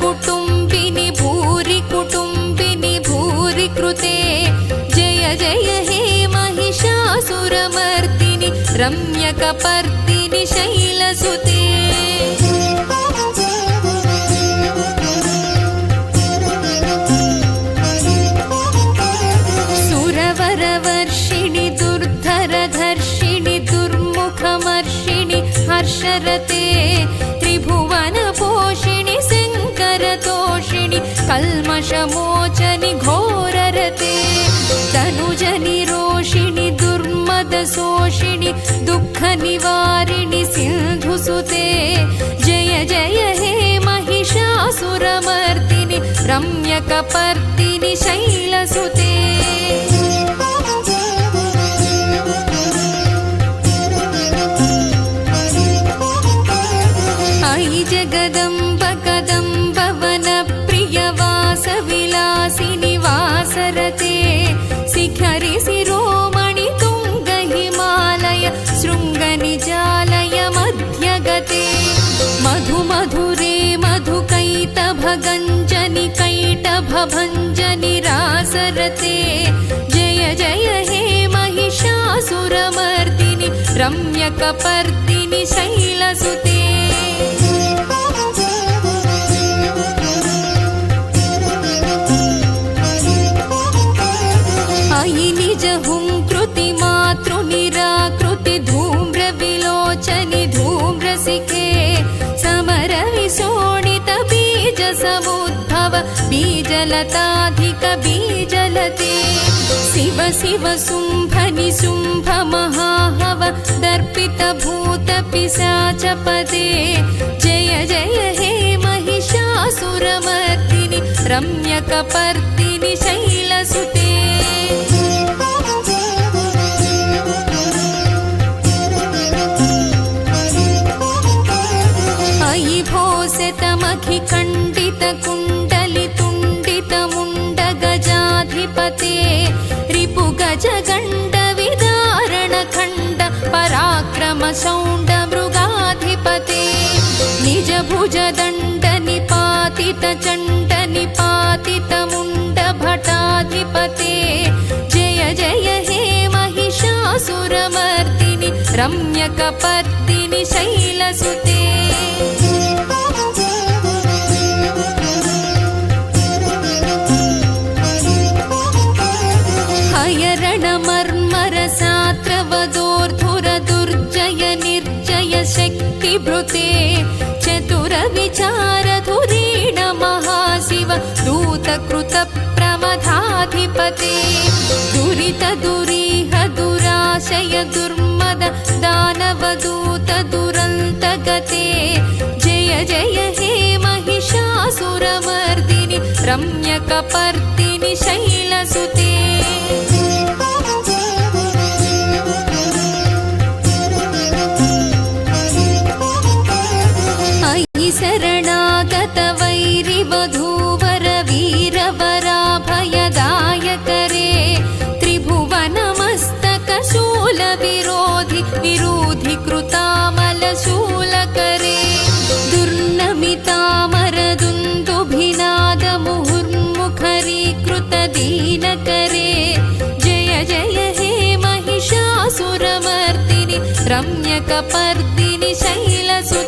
कुटुम्बिनि भूरि कुटुम्बिनि भूरि कृते जय जय हे महिषासुरमर्दिनि रम्यकपर्दिनि शैलसुते सुरवरवर्षिणि दुर्धरधर्षिणि दुर्मुखमर्षिणि हर्षरते त्रिभुवनपोषिणि शङ्करतोषिणि कल्मषमोचनि घोररते तनुजनि रोषिणि दुर्मदशोषिणि दुःखनिवारिणि सिन्धुसुते जय जय हे महिषासुरमर्दिनि रम्यकपर्दिनि शैलसुते अयि जगदम्ब कदम्ब वनप्रियवासविलासिनि वासरते शिखरि शिरोमणि तुङ्ग हिमालय शृङ्गनिजालय मध्यगते मधु मधुरे मधुकैटभगञ्जनि कैटभभञ्जनि रासरते जय जय हे महिषासुरमर्दिनि रम्यकपर्दिनि शैलसुते अयि निज हुंकृति मातृनिराकृति धूम्रविलोचनि धूम्रसिखे समरविशोणित बीज समुद्भव बीजलताधिक बीजलते शिव शिव शुम्भनि शुम्भ महाहव दर्पित भूत पिशाचपदे जय जय हे महिषासुरमर्दिनि रम्यकपर्दिनि शैलसुते अयि भोसितमखिखण्डित कुण्डलितुण्डित मुण्ड गजाधिपते रिपु गजगण्ड विदारण खण्ड पराक्रम शौण्ड मृगाधिपते निज भुज दण्ड निपातित चण्ड निपातित मुण्ड भटाधिपते जय जय हे महिषासुरमर्दिनि रम्यकपर्दिनि शैलसुते हयरणमर्मरसात्रवदोर्धुर दुर्जय निर्जय शक्तिभृते चतुर विचारधुरीण महाशिव दूतकृत प्रमथाधिपते दुरित दुरीह दुराशय दुर्मद दानवदूत दुरन्तगते जय जय हे महिषासुरमर्दिनि रम्यकपर्दिनि शैलसुते अयि शरणागत वैरिवधूवर वीरवराभयदायकरे त्रिभुवनमस्तक शूलविरोधि विरोधि कृतामलशूलकरे दुर्नमितामरदुन्दुभिनाद मुहुर्मुखरीकृत दीनकरे जय जय हे महिषासुरमर्दिनि रम्यकपर्दिनि शैलसुते